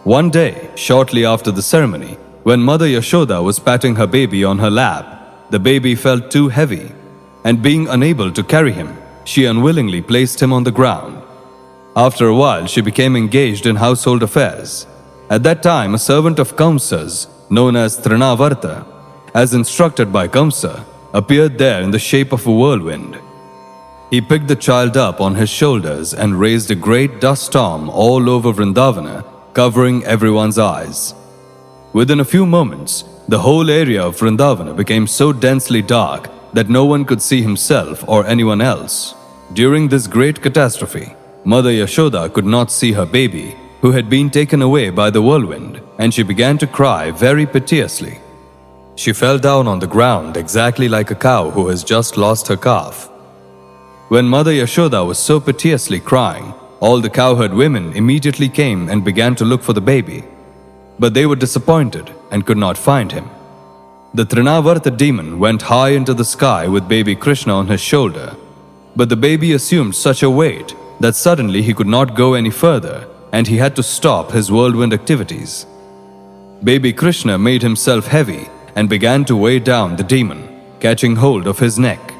One day, shortly after the ceremony, when Mother Yashoda was patting her baby on her lap, the baby felt too heavy, and being unable to carry him, she unwillingly placed him on the ground. After a while, she became engaged in household affairs. At that time, a servant of Kamsa's, known as Trņāvarta, as instructed by Kamsa, appeared there in the shape of a whirlwind. He picked the child up on his shoulders and raised a great dust storm all over Vrindavana, covering everyone's eyes. Within a few moments, the whole area of Vrindavana became so densely dark that no one could see himself or anyone else. During this great catastrophe, Mother Yashoda could not see her baby, who had been taken away by the whirlwind, and she began to cry very piteously. She fell down on the ground exactly like a cow who has just lost her calf. When Mother Yashoda was so piteously crying, all the cowherd women immediately came and began to look for the baby. But they were disappointed and could not find him. The Trņāvarta demon went high into the sky with baby Krishna on his shoulder. But the baby assumed such a weight that suddenly he could not go any further, and he had to stop his whirlwind activities. Baby Krishna made himself heavy and began to weigh down the demon, catching hold of his neck.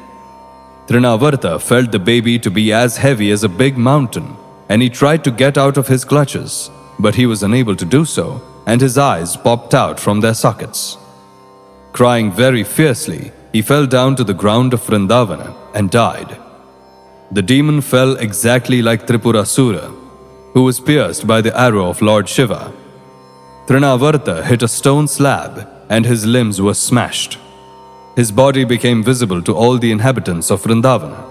Trņāvarta felt the baby to be as heavy as a big mountain, and he tried to get out of his clutches, but he was unable to do so, and his eyes popped out from their sockets. Crying very fiercely, he fell down to the ground of Vrindavana and died. The demon fell exactly like Tripurasura, who was pierced by the arrow of Lord Shiva. Trņāvarta hit a stone slab, and his limbs were smashed. His body became visible to all the inhabitants of Vrindavana.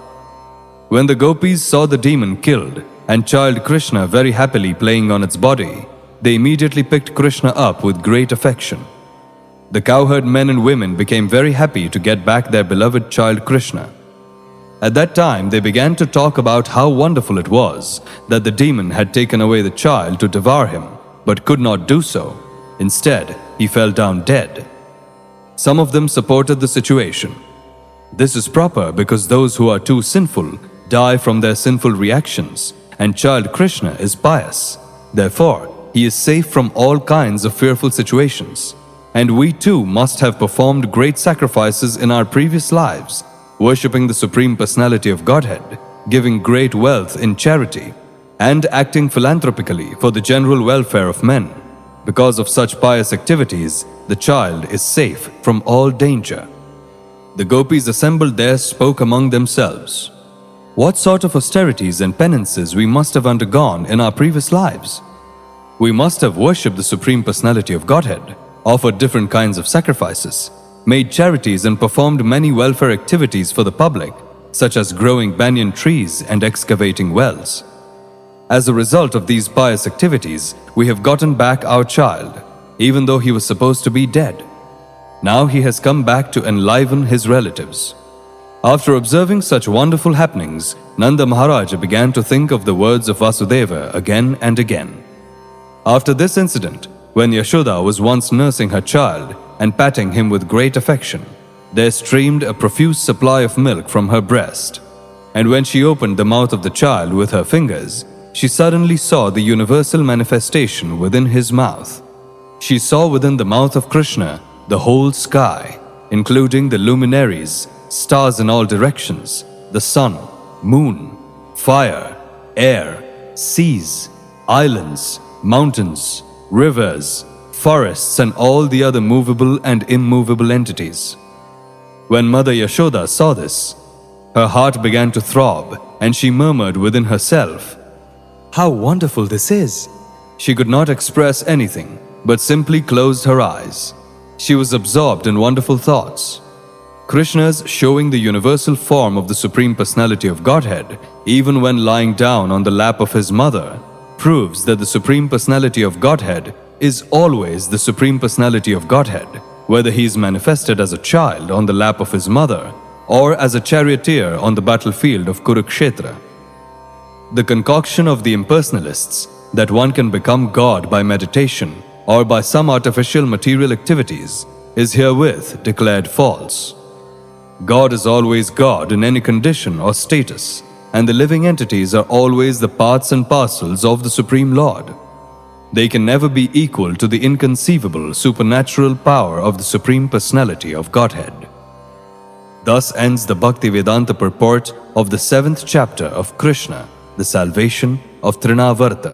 When the gopis saw the demon killed and child Krishna very happily playing on its body, they immediately picked Krishna up with great affection. The cowherd men and women became very happy to get back their beloved child Krishna. At that time, they began to talk about how wonderful it was that the demon had taken away the child to devour him, but could not do so. Instead, he fell down dead. Some of them supported the situation. This is proper because those who are too sinful die from their sinful reactions, and child Krishna is pious. Therefore, he is safe from all kinds of fearful situations. And we too must have performed great sacrifices in our previous lives, worshipping the Supreme Personality of Godhead, giving great wealth in charity, and acting philanthropically for the general welfare of men. Because of such pious activities, the child is safe from all danger. The gopis assembled there spoke among themselves. What sort of austerities and penances we must have undergone in our previous lives? We must have worshipped the Supreme Personality of Godhead, offered different kinds of sacrifices, made charities and performed many welfare activities for the public, such as growing banyan trees and excavating wells. As a result of these pious activities, we have gotten back our child, even though he was supposed to be dead. Now he has come back to enliven his relatives. After observing such wonderful happenings, Nanda Maharaja began to think of the words of Vasudeva again and again. After this incident, when Yashoda was once nursing her child and patting him with great affection, there streamed a profuse supply of milk from her breast. And when she opened the mouth of the child with her fingers, she suddenly saw the universal manifestation within his mouth. She saw within the mouth of Krishna the whole sky, including the luminaries, stars in all directions, the sun, moon, fire, air, seas, islands, mountains, rivers, forests, and all the other movable and immovable entities. When Mother Yashoda saw this, her heart began to throb, and she murmured within herself, "How wonderful this is!" She could not express anything, but simply closed her eyes. She was absorbed in wonderful thoughts. Krishna's showing the universal form of the Supreme Personality of Godhead, even when lying down on the lap of his mother, proves that the Supreme Personality of Godhead is always the Supreme Personality of Godhead, whether he is manifested as a child on the lap of his mother or as a charioteer on the battlefield of Kurukshetra. The concoction of the impersonalists that one can become God by meditation or by some artificial material activities is herewith declared false. God is always God in any condition or status, and the living entities are always the parts and parcels of the Supreme Lord. they can never be equal to the inconceivable supernatural power of the Supreme Personality of Godhead. Thus ends the Bhaktivedanta purport of the 7th chapter of Krishna, the salvation of Trņāvarta.